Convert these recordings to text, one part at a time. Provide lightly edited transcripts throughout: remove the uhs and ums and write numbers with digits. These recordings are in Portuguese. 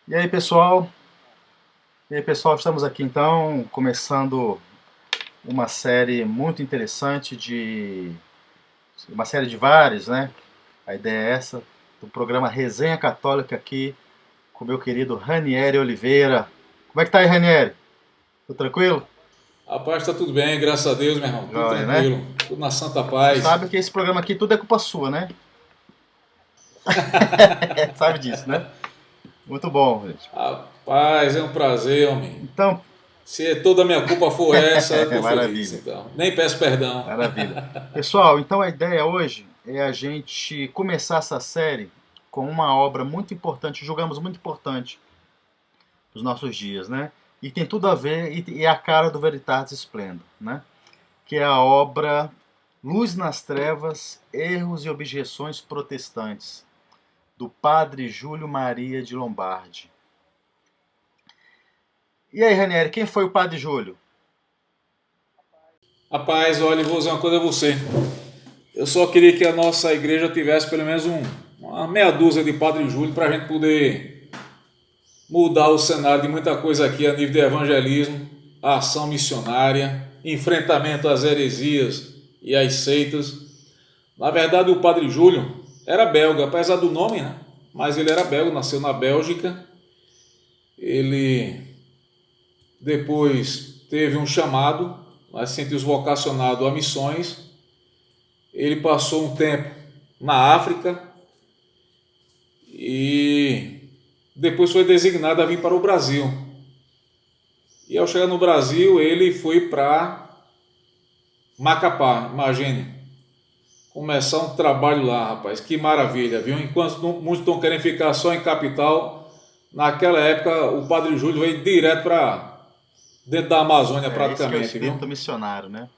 E aí, pessoal? E aí, pessoal, estamos aqui então começando uma série muito interessante de uma série de vários, né? A ideia é essa do programa Resenha Católica aqui com o meu querido Ranieri Oliveira. Como é que tá aí, Ranieri? Tudo tranquilo? Rapaz, tá tudo bem, graças a Deus, meu irmão. Tudo Joia, né? tranquilo, tudo na santa Tu paz. sabe que esse programa aqui tudo é culpa sua, né? Sabe disso, né? Muito bom, gente. Rapaz, é um prazer, homem. Então, Se toda a minha culpa for essa, eu tô feliz, maravilha. então. Nem peço perdão. Maravilha. Pessoal, então a ideia hoje é a gente começar essa série com uma obra muito importante, julgamos muito importante dos nossos dias, né? E tem tudo a ver, e é a cara do Veritatis Splendor, né? Que é a obra Luz nas Trevas, Erros e Objeções Protestantes, do padre Júlio Maria de Lombardi. E aí, Ranieri, quem foi o padre Júlio? Rapaz, olha, eu vou dizer uma coisa a você. Eu só queria que a nossa igreja tivesse pelo menos uma meia dúzia de Padre Júlio para a gente poder mudar o cenário de muita coisa aqui a nível de evangelismo, ação missionária, enfrentamento às heresias e às seitas. Na verdade, o Padre Júlio era belga, apesar do nome, né? Mas ele era belga, nasceu na Bélgica. Ele depois teve um chamado, mas sentiu-se vocacionado a missões. Ele passou um tempo na África e depois foi designado a vir para o Brasil. E ao chegar no Brasil, ele foi para Macapá, imagine. Começar um trabalho lá, rapaz. Que maravilha, viu? Enquanto muitos estão querendo ficar só em capital, naquela época o Padre Júlio veio direto para dentro da Amazônia Esse que é o praticamente, viu? espírito missionário, né?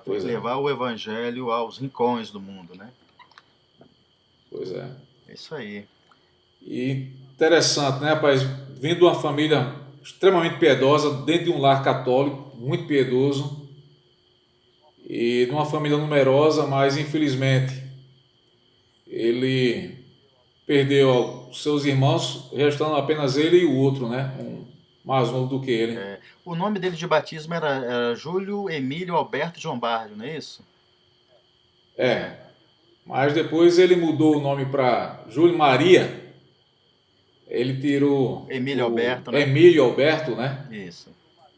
Pois é, Levar o evangelho aos rincões do mundo, né? pois é. É isso aí. E interessante, né, rapaz? Vindo de uma família extremamente piedosa, dentro de um lar católico, muito piedoso, e de uma família numerosa, mas infelizmente ele perdeu os seus irmãos, restando apenas ele e o outro, né? Um mais novo do que ele. O nome dele de batismo era Júlio Emílio Alberto de Lombardi, não é isso? É, mas depois ele mudou o nome para Júlio Maria. Ele tirou Emílio o Alberto, né? Emílio Alberto, né? Isso.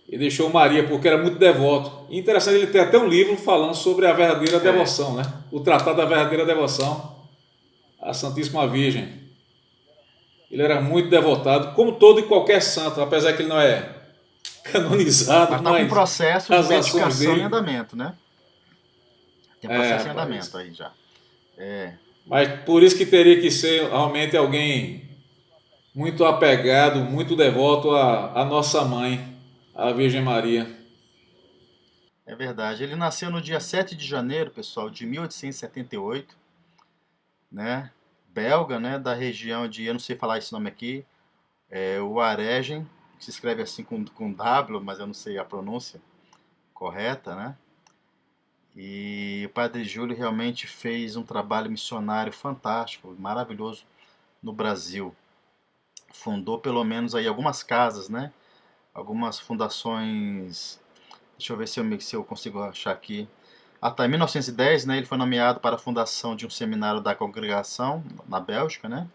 E deixou Maria porque era muito devoto. E interessante, ele tem até um livro falando sobre a verdadeira É. devoção, né? O Tratado da Verdadeira Devoção à Santíssima Virgem. Ele era muito devotado, como todo e qualquer santo, apesar que ele não é Mas canonizado, tá com um mas processo de as ações beatificação em dele. andamento, né? Tem um É, processo em andamento rapaz. aí já. É, Mas por isso que teria que ser realmente alguém muito apegado, muito devoto à nossa mãe, a Virgem Maria. é verdade. Ele nasceu no dia 7 de janeiro, pessoal, de 1878, né? Belga, né? Da região de, eu não sei falar esse nome aqui, o Aregen, que se escreve assim com W, mas eu não sei a pronúncia correta, né? E o Padre Júlio realmente fez um trabalho missionário fantástico, maravilhoso no Brasil. Fundou pelo menos aí algumas casas, né? Algumas fundações. Deixa eu ver se eu consigo achar aqui. Ah, tá. Em 1910, né, ele foi nomeado para a fundação de um seminário da congregação na Bélgica, né?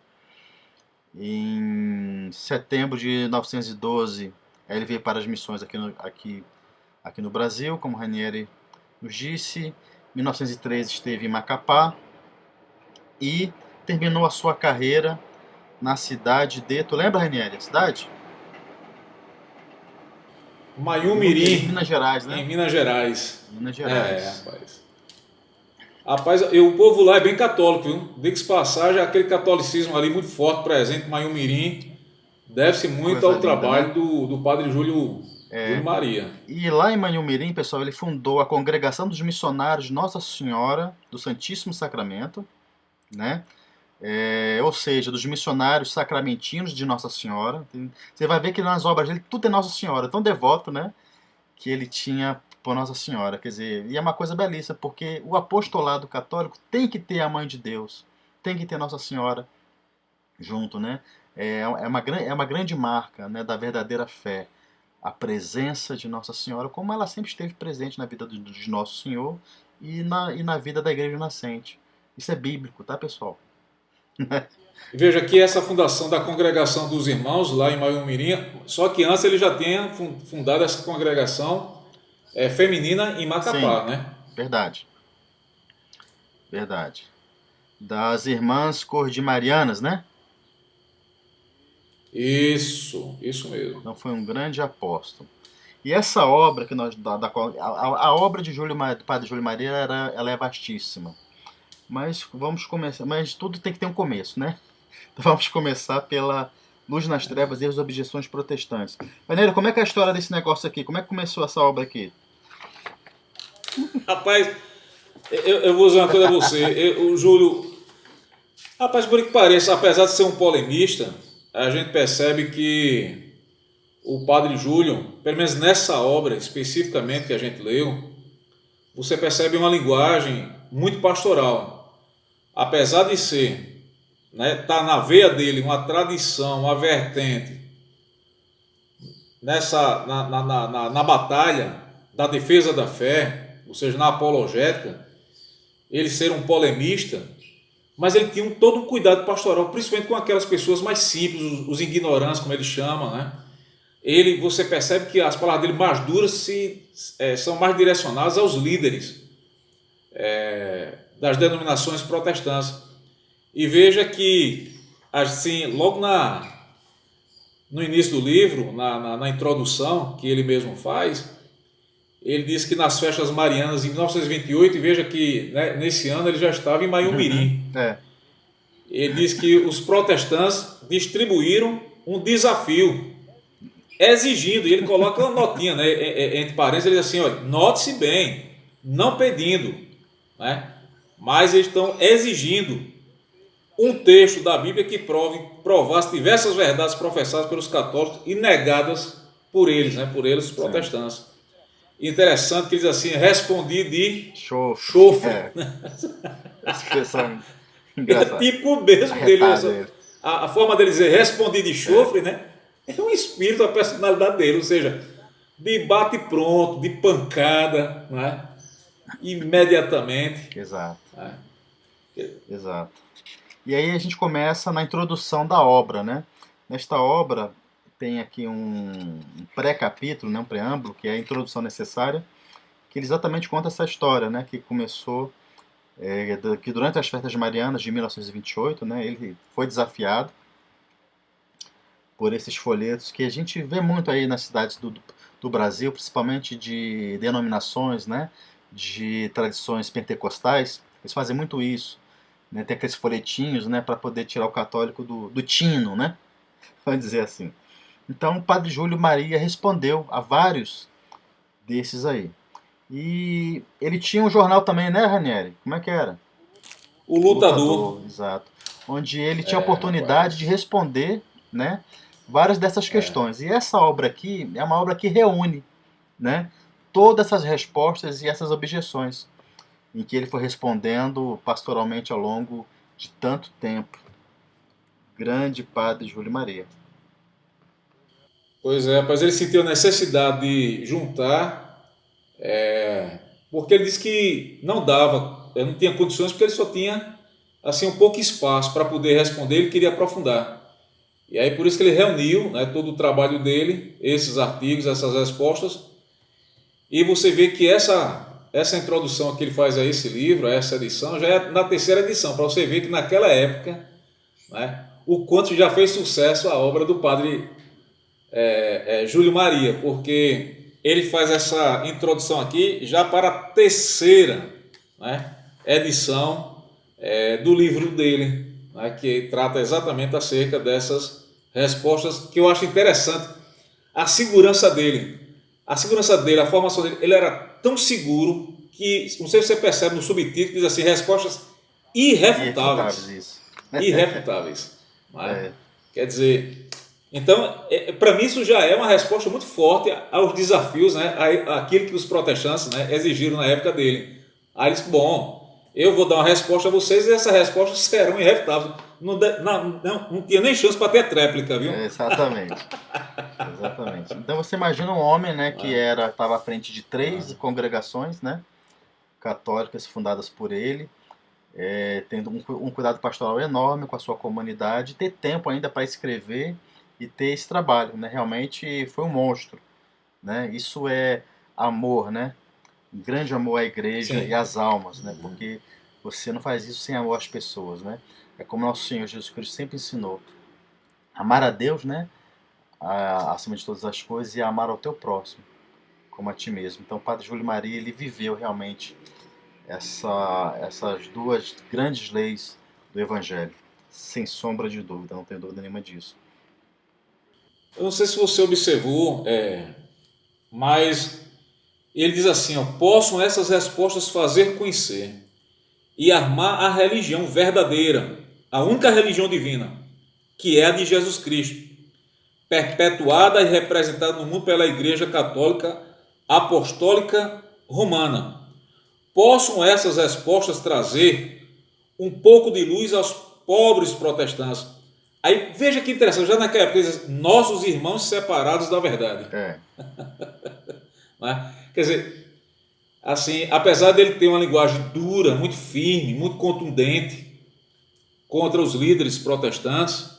Em setembro de 1912, aí ele veio para as missões aqui no Brasil, como Ranieri nos disse. Em 1913 esteve em Macapá e terminou a sua carreira na cidade de. Tu lembra, Ranieri, a cidade? Mayumirim, Mayumirim, Minas Gerais, né? em Minas Gerais. Minas É, Gerais. rapaz. Rapaz, o povo lá é bem católico, viu? Diga-se de passagem, aquele catolicismo ali muito forte presente em Mayumirim deve-se muito Coisa ao linda, né? trabalho do padre Júlio Maria. E lá em Manhumirim, pessoal, ele fundou a Congregação dos Missionários de Nossa Senhora do Santíssimo Sacramento, né? Ou seja, dos missionários sacramentinos de Nossa Senhora. Você vai ver que nas obras dele tudo é Nossa Senhora, tão devoto, né? Que ele tinha por Nossa Senhora. Quer dizer, e é uma coisa belíssima, porque o apostolado católico tem que ter a Mãe de Deus, tem que ter Nossa Senhora, junto, né? É uma grande marca, né, da verdadeira fé. A presença de Nossa Senhora, como ela sempre esteve presente na vida de Nosso Senhor e na vida da Igreja Nascente. Isso é bíblico, tá, pessoal? E veja que essa fundação da Congregação dos Irmãos, lá em Maiumirim, só que antes ele já tinha fundado essa congregação feminina em Sim, Macapá, né? verdade, verdade. Das Irmãs Cordimarianas, né? Isso mesmo. Então foi um grande apóstolo. E essa obra que a obra de do Padre Júlio Maria ela é vastíssima. Mas vamos começar, mas tudo tem que ter um começo, né? Então vamos começar pela Luz nas Trevas e as Objeções Protestantes. Vaneira, como é que é a história desse negócio aqui? Como é que começou essa obra aqui? Rapaz, eu vou dizer uma coisa a você. O Júlio, rapaz, por que pareça, apesar de ser um polemista, a gente percebe que o Padre Júlio, pelo menos nessa obra especificamente que a gente leu, você percebe uma linguagem muito pastoral. Apesar de ser, né, tá na veia dele uma tradição, uma vertente na batalha da defesa da fé, ou seja, na apologética, ele ser um polemista, mas ele tinha todo um cuidado pastoral, principalmente com aquelas pessoas mais simples, os ignorantes, como ele chama, né? Você percebe que as palavras dele mais duras são mais direcionadas aos líderes das denominações protestantes. E veja que, assim, logo no início do livro, na introdução que ele mesmo faz, ele diz que nas festas marianas em 1928, e veja que, né, nesse ano ele já estava em Maiumirim. É, Ele diz que os protestantes distribuíram um desafio, exigindo, e ele coloca uma notinha, né, entre parênteses, ele diz assim, olha, note-se bem, não pedindo, né, mas eles estão exigindo um texto da Bíblia que provasse diversas verdades professadas pelos católicos e negadas por eles, né, por eles os sim. protestantes. Interessante que ele diz assim, respondi de Chofre. chofre. Essa expressão é É engraçada. tipo mesmo dele. Arretada ele. A forma dele dizer respondi de É, chofre, né? É um espírito, a personalidade dele, ou seja, de bate pronto, de pancada, né? Imediatamente. exato, Né? exato. E aí a gente começa na introdução da obra, né? Nesta obra tem aqui um pré-capítulo, né, um preâmbulo, que é a introdução necessária, que ele exatamente conta essa história, né, que começou, que durante as festas marianas de 1928, né, ele foi desafiado por esses folhetos que a gente vê muito aí nas cidades do Brasil, principalmente de denominações, né, de tradições pentecostais. Eles fazem muito isso, né, tem aqueles folhetinhos, né, para poder tirar o católico do tino, né, vamos dizer assim. Então o Padre Júlio Maria respondeu a vários desses aí. E ele tinha um jornal também, né, Ranieri? Como é que era? O O lutador, Lutador, exato. Onde ele tinha a oportunidade de rapaz, responder, né, várias dessas questões. E essa obra aqui é uma obra que reúne, né, todas essas respostas e essas objeções, em que ele foi respondendo pastoralmente ao longo de tanto tempo. Grande Padre Júlio Maria. pois é, rapaz, ele sentiu a necessidade de juntar, porque ele disse que não dava, não tinha condições, porque ele só tinha assim um pouco espaço para poder responder, ele queria aprofundar. E aí por isso que ele reuniu, né, todo o trabalho dele, esses artigos, essas respostas, e você vê que essa introdução que ele faz a esse livro, a essa edição, já é na terceira edição, para você ver que naquela época, né, o quanto já fez sucesso a obra do padre Júlio Maria, porque ele faz essa introdução aqui já para a terceira, né, edição do livro dele, né, que trata exatamente acerca dessas respostas, que eu acho interessante a segurança dele. A segurança dele, a formação dele, ele era tão seguro que, não sei se você percebe no subtítulo, diz assim, respostas Irrefutáveis, irrefutáveis. isso. Irrefutáveis. Não é? É, Quer dizer, então, para mim isso já é uma resposta muito forte aos desafios, né, àquilo que os protestantes, né, exigiram na época dele. Aí ele disse, bom, eu vou dar uma resposta a vocês e essas respostas serão irrefutáveis. não tinha nem chance para ter tréplica, viu? Exatamente. Exatamente. Então você imagina um homem, né, que estava à frente de 3 congregações, né, católicas fundadas por ele, tendo um cuidado pastoral enorme com a sua comunidade, ter tempo ainda para escrever e ter esse trabalho, né? Realmente foi um monstro, né? Isso é amor, né? Um grande amor à igreja Sim. e às almas, né? Porque você não faz isso sem amor às pessoas, né? É como nosso Senhor Jesus Cristo sempre ensinou: amar a Deus, né? Acima de todas as coisas, e amar ao teu próximo como a ti mesmo. Então, o Padre Júlio Maria, ele viveu realmente essas duas grandes leis do Evangelho, sem sombra de dúvida, não tenho dúvida nenhuma disso. Eu não sei se você observou, mas ele diz assim: ó, possam essas respostas fazer conhecer e armar a religião verdadeira, a única religião divina, que é a de Jesus Cristo, perpetuada e representada no mundo pela Igreja Católica Apostólica Romana. Possam essas respostas trazer um pouco de luz aos pobres protestantes. Aí veja que interessante, já naquela época diz, nossos irmãos separados da verdade. Né? Quer dizer, assim, apesar dele ter uma linguagem dura, muito firme, muito contundente contra os líderes protestantes,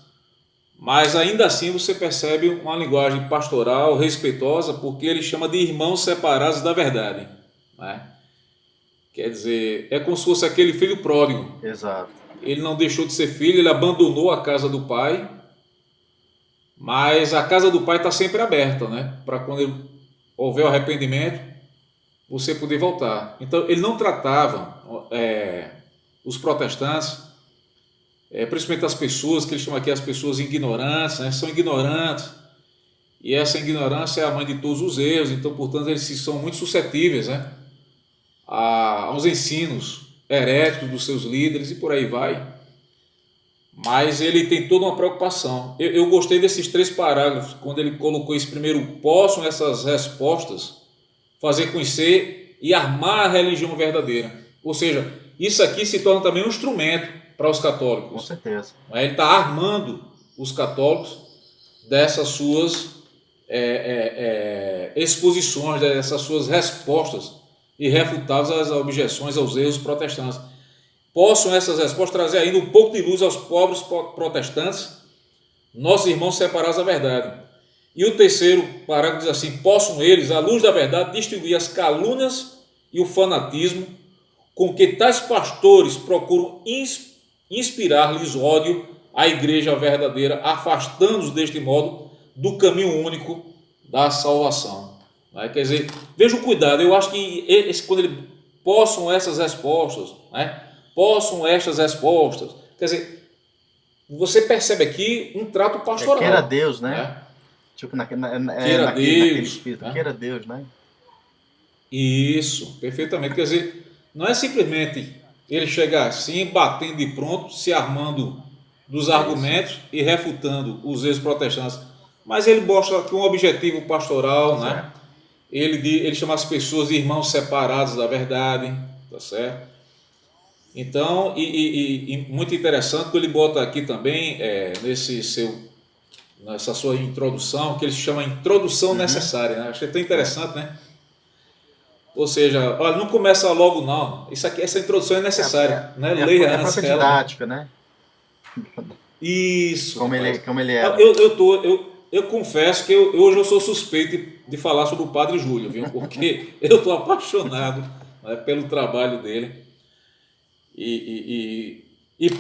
mas ainda assim você percebe uma linguagem pastoral, respeitosa, porque ele chama de irmãos separados da verdade. Né? Quer dizer, é como se fosse aquele filho pródigo. Exato. Ele não deixou de ser filho, ele abandonou a casa do pai, mas a casa do pai está sempre aberta, né? Para quando houver o arrependimento, você poder voltar. Então, ele não tratava os protestantes, principalmente as pessoas, que ele chama aqui as pessoas ignorantes, né? São ignorantes, e essa ignorância é a mãe de todos os erros, então, portanto, eles são muito suscetíveis, né? Aos ensinos heréticos dos seus líderes e por aí vai. Mas ele tem toda uma preocupação. Eu gostei desses 3 parágrafos, quando ele colocou esse primeiro: possam essas respostas fazer conhecer e armar a religião verdadeira. Ou seja, isso aqui se torna também um instrumento para os católicos. Com certeza. Ele está armando os católicos dessas suas exposições, dessas suas respostas irrefutáveis às objeções, aos erros protestantes. Possam essas respostas trazer ainda um pouco de luz aos pobres protestantes, nossos irmãos separados da verdade. E o terceiro parágrafo diz assim: possam eles, à luz da verdade, distinguir as calúnias e o fanatismo com que tais pastores procuram inspirar-lhes ódio à igreja verdadeira, afastando-os deste modo do caminho único da salvação. Quer dizer, veja o cuidado. Eu acho que quando ele possam essas respostas, possam estas respostas, quer dizer, você percebe aqui um trato pastoral. Queira Deus, né? Tipo naquele espírito, né? Queira Deus, né? Isso, perfeitamente. Quer dizer, não é simplesmente ele chegar assim, batendo de pronto, se armando dos argumentos e refutando os ex-protestantes, mas ele mostra aqui um objetivo pastoral, né? Ele chama as pessoas de irmãos separados da verdade, tá certo? Então, e muito interessante que ele bota aqui também, nessa sua introdução, que ele chama introdução necessária, né? Achei tão interessante, né? Ou seja, olha, não começa logo não, essa introdução é necessária, né? Leia a própria didática, né? Isso. Como ele era. Eu confesso que hoje eu sou suspeito de falar sobre o Padre Júlio, viu? Porque eu estou apaixonado, né, pelo trabalho dele. E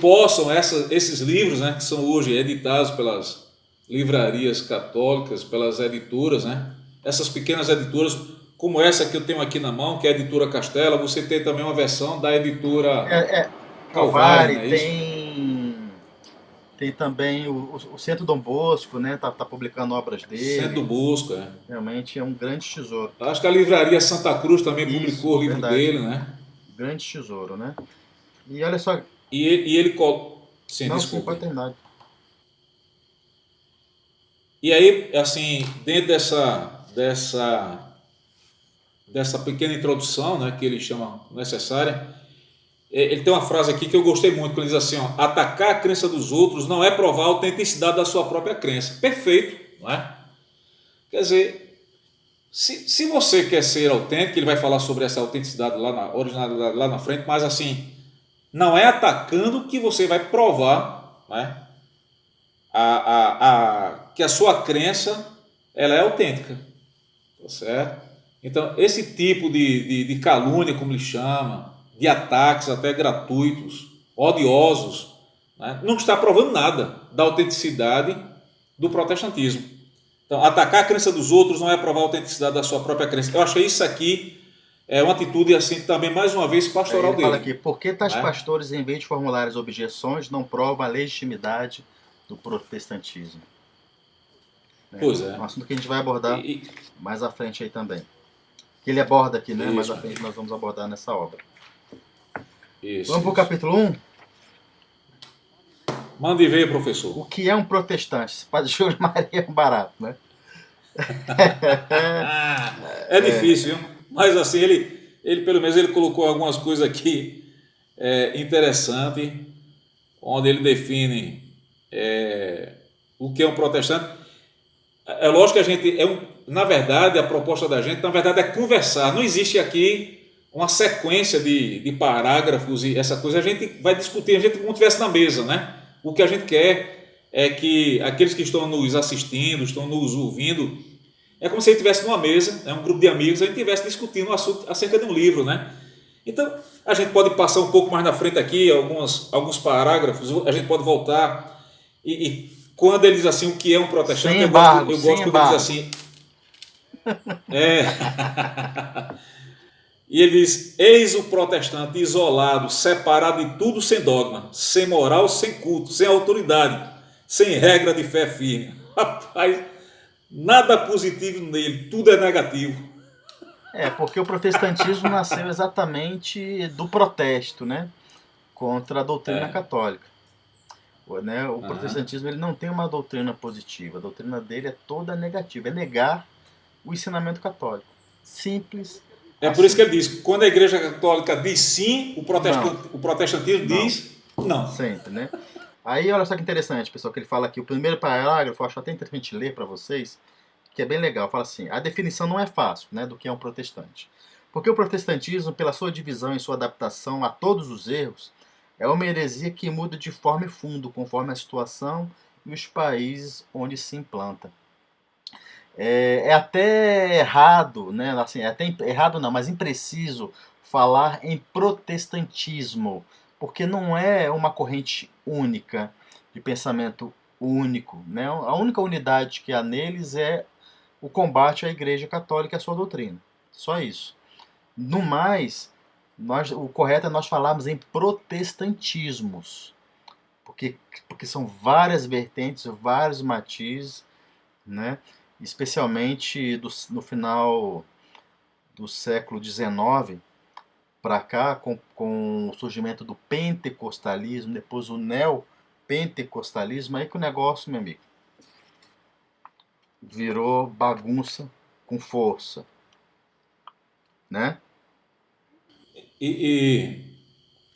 possam esses livros, né, que são hoje editados pelas livrarias católicas, pelas editoras, né, essas pequenas editoras, como essa que eu tenho aqui na mão, que é a editora Castela. Você tem também uma versão da editora Calvário, né, tem também o Centro Dom Bosco, né? Tá publicando obras dele. Centro Dom Bosco, Realmente é um grande tesouro. Acho que a livraria Santa Cruz também publicou o livro dele, né? Grande tesouro, né? E olha só. E ele sim, não, desculpa. Sim, pode terminar. E aí, assim, dentro dessa pequena introdução, né, que ele chama necessária, ele tem uma frase aqui que eu gostei muito, que ele diz assim, ó, atacar a crença dos outros não é provar a autenticidade da sua própria crença. Perfeito, não é? Quer dizer, se você quer ser autêntico, ele vai falar sobre essa autenticidade lá na originalidade lá na frente, mas assim, não é atacando que você vai provar, né, que a sua crença ela é autêntica, tá certo? Então, esse tipo de calúnia, como ele chama, de ataques até gratuitos, odiosos, né, não está provando nada da autenticidade do protestantismo. Então, atacar a crença dos outros não é provar a autenticidade da sua própria crença. Eu achei isso aqui uma atitude assim também, mais uma vez, pastoral Ele fala dele. aqui, por que tais Né? pastores, em vez de formularem as objeções, não provam a legitimidade do protestantismo? Né? Pois é. Um assunto que a gente vai abordar E, mais à frente aí também. Que ele aborda aqui, né? Mais isso, à frente nós vamos abordar nessa obra. isso, Vamos para o isso. capítulo 1? Mande ver, professor. O que é um protestante? Esse Padre Júlio Maria é um barato, né? É difícil, viu? Mas assim, ele pelo menos ele colocou algumas coisas aqui interessantes, onde ele define o que é um protestante. É lógico que a gente na verdade, a proposta da gente, na verdade, é conversar. Não existe aqui uma sequência de parágrafos e essa coisa. A gente vai discutir, a gente como estivesse na mesa, né? O que a gente quer é que aqueles que estão nos assistindo, estão nos ouvindo, é como se a gente estivesse numa mesa, né, um grupo de amigos, a gente estivesse discutindo um assunto acerca de um livro, né? Então, a gente pode passar um pouco mais na frente aqui, alguns parágrafos, a gente pode voltar e quando ele diz assim o que é um protestante, Sem eu embargo, gosto sem quando ele diz embargo. assim, é, e ele diz, eis o protestante isolado, separado de tudo sem dogma, sem moral, sem culto, sem autoridade, sem regra de fé firme. Rapaz, nada positivo nele, tudo é negativo. Porque o protestantismo nasceu exatamente do protesto, né? Contra a doutrina católica. Né? O protestantismo ele não tem uma doutrina positiva, a doutrina dele é toda negativa, é negar o ensinamento católico. Simples É por isso assim. que ele diz, quando a igreja católica diz sim, Não, o protestantismo não, diz não. sempre, né? Aí olha só que interessante, pessoal, que ele fala aqui, o primeiro parágrafo, eu acho até interessante ler para vocês, que é bem legal, fala assim, a definição não é fácil, né, do que é um protestante. Porque o protestantismo, pela sua divisão e sua adaptação a todos os erros, é uma heresia que muda de forma e fundo, conforme a situação e os países onde se implanta. É até errado, né? Assim, é até errado não, mas impreciso falar em protestantismo, porque não é uma corrente única, de pensamento único, né? A única unidade que há neles é o combate à Igreja Católica e à sua doutrina. Só isso. No mais, o correto é nós falarmos em protestantismos, porque são várias vertentes, vários matizes, né? Especialmente no final do século XIX para cá, com o surgimento do pentecostalismo, depois o neopentecostalismo, aí que o negócio, meu amigo, virou bagunça com força, né? E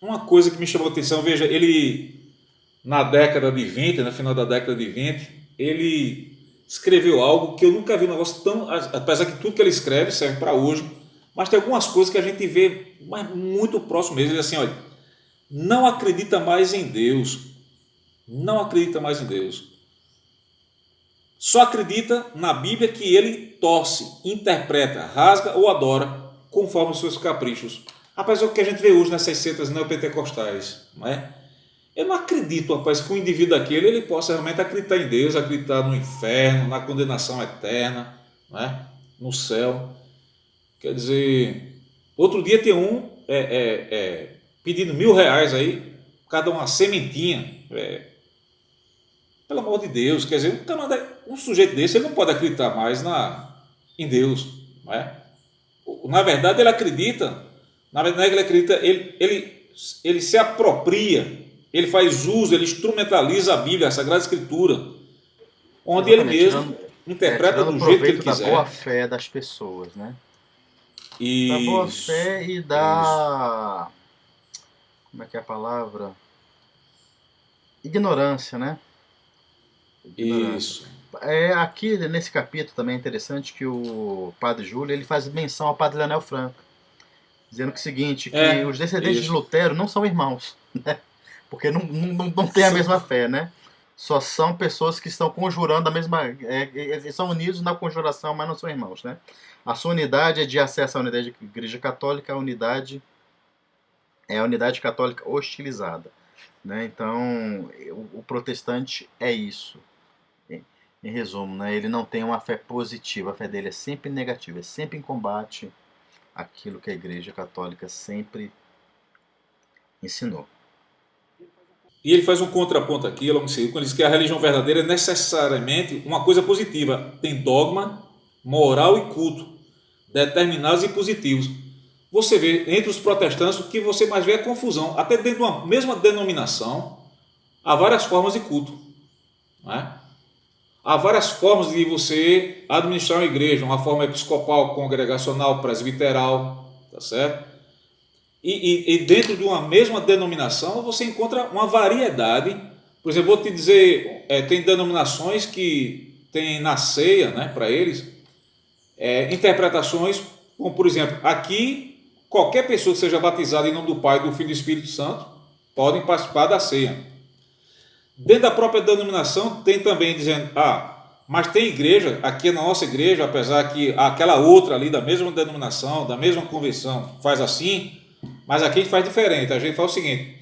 uma coisa que me chamou a atenção, veja, ele na década de 20, no final da década de 20, ele escreveu algo que eu nunca vi um negócio tão, apesar que tudo que ele escreve serve para hoje, mas tem algumas coisas que a gente vê muito próximo mesmo. Ele diz assim, olha, não acredita mais em Deus, não acredita mais em Deus. Só acredita na Bíblia que ele torce, interpreta, rasga ou adora, conforme os seus caprichos. Apesar do que a gente vê hoje nessas seitas neopentecostais, não é? Eu não acredito, rapaz, que um indivíduo daquele ele possa realmente acreditar em Deus, acreditar no inferno, na condenação eterna, né? No céu. Quer dizer, outro dia tem pedindo R$ 1.000 aí, cada uma sementinha. Pelo amor de Deus, quer dizer, um sujeito desse ele não pode acreditar mais em Deus, não é? Na verdade, ele acredita, na verdade, ele acredita, ele se apropria, ele faz uso, ele instrumentaliza a Bíblia, a Sagrada Escritura, onde ele Exatamente, mesmo interpreta tirando do jeito que ele proveito da boa quiser. fé das pessoas, né? Da boa Isso, fé e isso. como é que é a palavra? Ignorância, né? Ignorância. Isso. Aqui nesse capítulo também é interessante que o Padre Júlio ele faz menção ao Padre Leonel Franco, dizendo que é o seguinte, que os descendentes de Isso. Lutero não são irmãos, né? Porque não tem a mesma fé, né? Só são pessoas que estão conjurando a mesma. São unidos na conjuração, mas não são irmãos, né? A sua unidade é de acesso à unidade da Igreja Católica, a unidade é a unidade católica hostilizada, né? Então, o protestante é isso. Em resumo, né? Ele não tem uma fé positiva, a fé dele é sempre negativa, é sempre em combate àquilo que a Igreja Católica sempre ensinou. E ele faz um contraponto aqui, logo em seguida, quando ele diz que a religião verdadeira é necessariamente uma coisa positiva. Tem dogma, moral e culto, determinados e positivos. Você vê entre os protestantes o que você mais vê é confusão. Até dentro de uma mesma denominação, há várias formas de culto. Não é? Há várias formas de você administrar uma igreja, uma forma episcopal, congregacional, presbiteral, tá certo? E dentro de uma mesma denominação você encontra uma variedade. Por exemplo, vou te dizer, tem denominações que tem na ceia, né, para eles, interpretações, como por exemplo, aqui qualquer pessoa que seja batizada em nome do Pai, do Filho e do Espírito Santo podem participar da ceia. Dentro da própria denominação tem também dizendo, mas tem igreja, aqui na nossa igreja, apesar que aquela outra ali da mesma denominação, da mesma convenção faz assim, mas aqui a gente faz diferente. A gente faz o seguinte,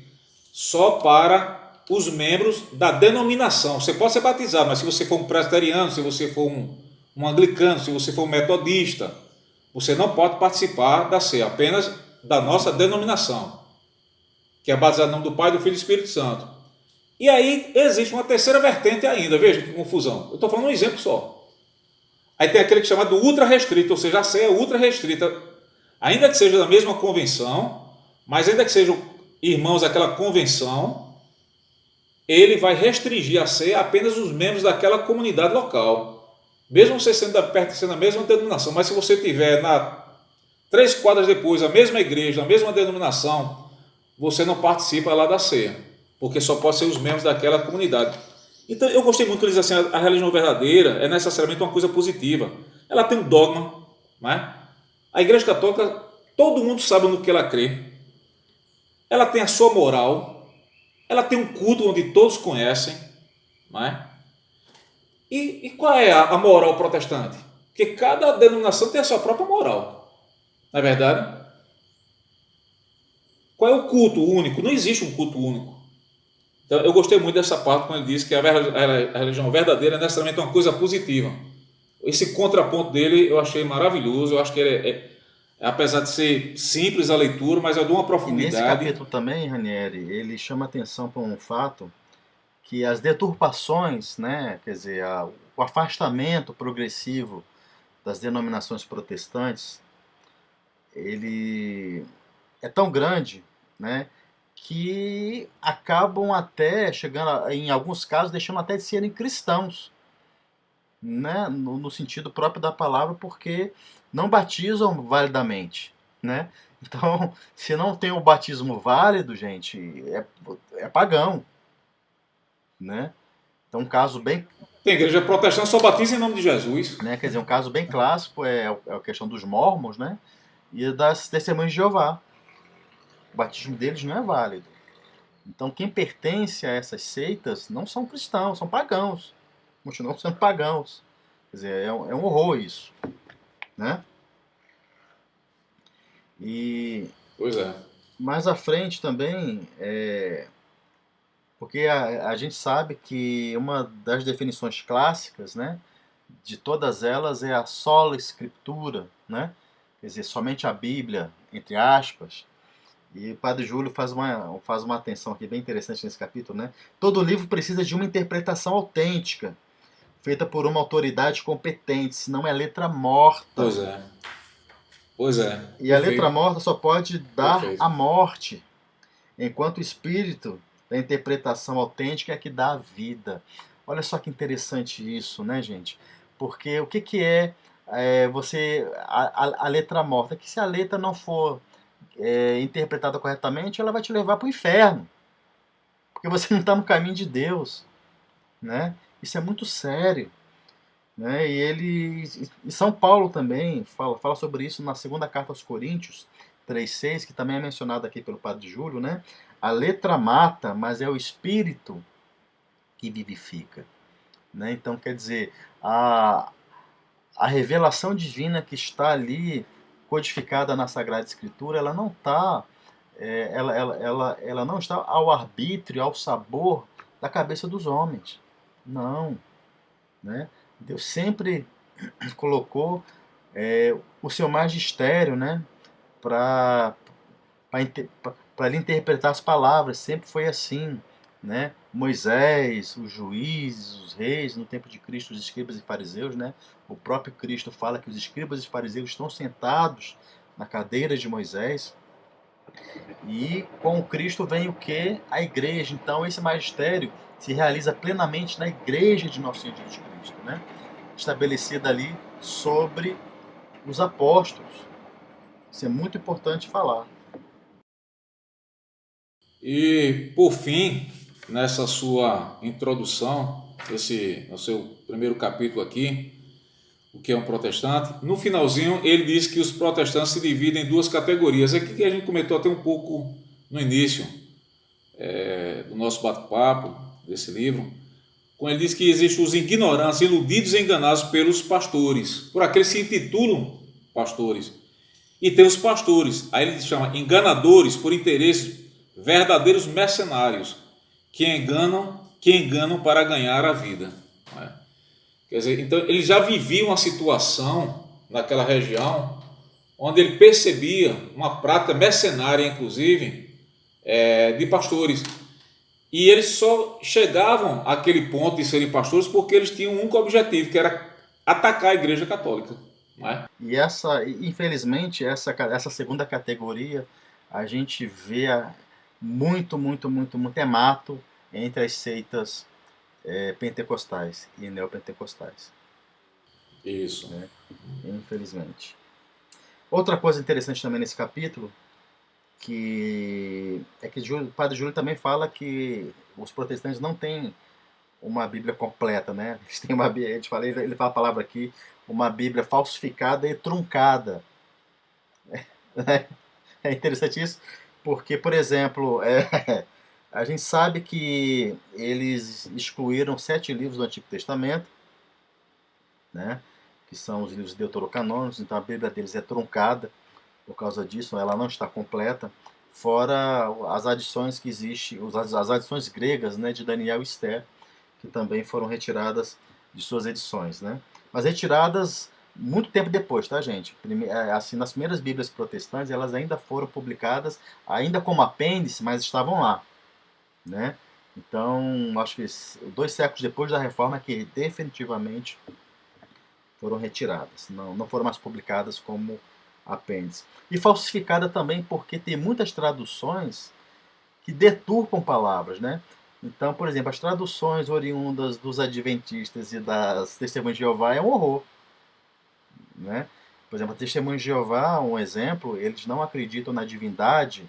só para os membros da denominação. Você pode ser batizado, mas se você for um presbiteriano, se você for um anglicano, se você for um metodista, você não pode participar da ceia, apenas da nossa denominação, que é batizado em nome do Pai, do Filho e do Espírito Santo. E aí existe uma terceira vertente ainda, veja que confusão. Eu estou falando um exemplo só. Aí tem aquele que é chamado ultra restrito, ou seja, a ceia é ultra restrita, ainda que seja da mesma convenção, mas ainda que sejam irmãos daquela convenção, ele vai restringir a ceia apenas os membros daquela comunidade local. Mesmo você sendo pertencendo à mesma denominação, mas se você tiver 3 quadras depois a mesma igreja, a mesma denominação, você não participa lá da ceia, porque só pode ser os membros daquela comunidade. Então eu gostei muito que eles dizem assim, a religião verdadeira é necessariamente uma coisa positiva. Ela tem um dogma, né? A Igreja Católica, todo mundo sabe no que ela crê. Ela tem a sua moral, ela tem um culto onde todos conhecem, né? E qual é a moral protestante? Porque cada denominação tem a sua própria moral, não é verdade? Qual é o culto único? Não existe um culto único. Então, eu gostei muito dessa parte quando ele diz que a religião verdadeira é necessariamente uma coisa positiva. Esse contraponto dele eu achei maravilhoso. Eu acho que ele apesar de ser simples a leitura, mas é de uma E nesse profundidade. capítulo também, Ranieri, ele chama atenção para um fato que as deturpações, né, quer dizer, o afastamento progressivo das denominações protestantes, ele é tão grande, né, que acabam até chegando, em alguns casos, deixando até de serem cristãos, né, no sentido próprio da palavra, porque não batizam validamente, né? Então, se não tem o batismo válido, gente, é pagão, né? Então, um caso bem, Tem igreja protestante só batiza em nome de Jesus. né, quer dizer, um caso bem clássico é a questão dos mormons, né? E das testemunhas de Jeová. O batismo deles não é válido. Então, quem pertence a essas seitas não são cristãos, são pagãos. Continuam sendo pagãos. Quer dizer, é um horror isso, né? E Pois é. mais à frente também, porque a gente sabe que uma das definições clássicas, né, de todas elas é a sola escritura, né? Quer dizer, somente a Bíblia, entre aspas. E o Padre Júlio faz uma atenção aqui bem interessante nesse capítulo, né? Todo livro precisa de uma interpretação autêntica, feita por uma autoridade competente, senão é letra morta. Pois é. Pois é. E a letra Perfeito. morta só pode dar Perfeito. a morte, enquanto o espírito da interpretação autêntica é que dá a vida. Olha só que interessante isso, né, gente? Porque o que é, você a letra morta? Que se a letra não for interpretada corretamente, ela vai te levar para o inferno, porque você não está no caminho de Deus, né? Isso é muito sério, né? E São Paulo também fala sobre isso na segunda carta aos Coríntios 3,6, que também é mencionado aqui pelo Padre Júlio, né? A letra mata, mas é o espírito que vivifica, né? Então, quer dizer, a revelação divina que está ali codificada na Sagrada Escritura, ela não está ela não está ao arbítrio, ao sabor da cabeça dos homens. Não, né? Deus sempre colocou o seu magistério, né, para lhe interpretar as palavras. Sempre foi assim, né? Moisés, os juízes, os reis, no tempo de Cristo, os escribas e fariseus, né? O próprio Cristo fala que os escribas e fariseus estão sentados na cadeira de Moisés. E com Cristo vem o que? A igreja. Então esse magistério se realiza plenamente na igreja de nosso Senhor Jesus Cristo, né? Estabelecida ali sobre os apóstolos. Isso é muito importante falar. E, por fim, nessa sua introdução, no seu primeiro capítulo aqui, o que é um protestante, no finalzinho ele diz que os protestantes se dividem em duas categorias. É que a gente comentou até um pouco no início do nosso bate-papo, desse livro, quando ele diz que existem os ignorantes, iludidos e enganados pelos pastores, por aqueles que se intitulam pastores. E tem os pastores, aí ele chama enganadores por interesses, verdadeiros mercenários, que enganam para ganhar a vida. Quer dizer, então ele já vivia uma situação naquela região onde ele percebia uma prática mercenária, inclusive, de pastores. E eles só chegavam àquele ponto de serem pastores porque eles tinham um único objetivo, que era atacar a Igreja Católica. Não é? E infelizmente, essa segunda categoria, a gente vê muito mato entre as seitas pentecostais e neopentecostais. Isso. Né? Infelizmente. Outra coisa interessante também nesse capítulo, que é que o Padre Júlio também fala que os protestantes não têm uma Bíblia completa, né? Eles têm ele fala a palavra aqui, uma Bíblia falsificada e truncada. É interessante isso, porque, por exemplo, a gente sabe que eles excluíram 7 livros do Antigo Testamento, né? Que são os livros deuterocanônicos, então a Bíblia deles é truncada por causa disso, ela não está completa, fora as adições que existem, as adições gregas, né, de Daniel e Esther, que também foram retiradas de suas edições, né? Mas retiradas muito tempo depois, tá, gente? Assim, nas primeiras Bíblias protestantes, elas ainda foram publicadas, ainda como apêndice, mas estavam lá, né? Então, acho que 2 séculos depois da Reforma que definitivamente foram retiradas, não foram mais publicadas como apêndice. E falsificada também porque tem muitas traduções que deturpam palavras, né? Então, por exemplo, as traduções oriundas dos adventistas e das testemunhas de Jeová é um horror, né? Por exemplo, a testemunha de Jeová, um exemplo, eles não acreditam na divindade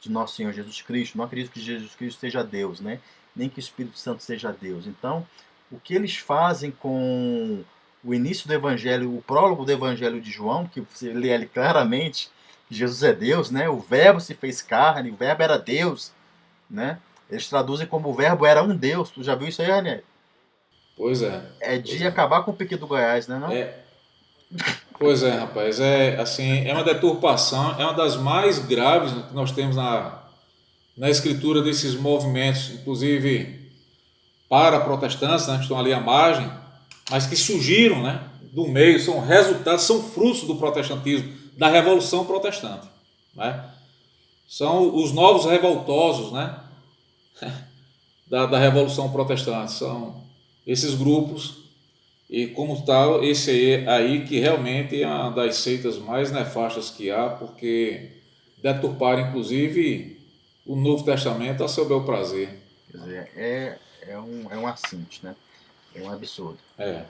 de nosso Senhor Jesus Cristo, não acreditam que Jesus Cristo seja Deus, né? Nem que o Espírito Santo seja Deus. Então, o que eles fazem com o início do Evangelho, o prólogo do Evangelho de João, que você lê ali claramente que Jesus é Deus, né? O Verbo se fez carne, o Verbo era Deus, né? Eles traduzem como o Verbo era um Deus. Tu já viu isso aí, Raniel? Pois é. É Pois de é. acabar com o pique do Goiás, né, não? Pois é, rapaz. É uma deturpação, é uma das mais graves que nós temos na escritura desses movimentos, inclusive para protestantes, né, que estão ali à margem, mas que surgiram, né, do meio, são resultados, são frutos do protestantismo, da Revolução Protestante. Né? São os novos revoltosos, né, da Revolução Protestante. São esses grupos, e como tal, esse aí que realmente é uma das seitas mais nefastas que há, porque deturparam inclusive o Novo Testamento a seu bel prazer. Quer dizer, é um assinte, né? É um absurdo. É.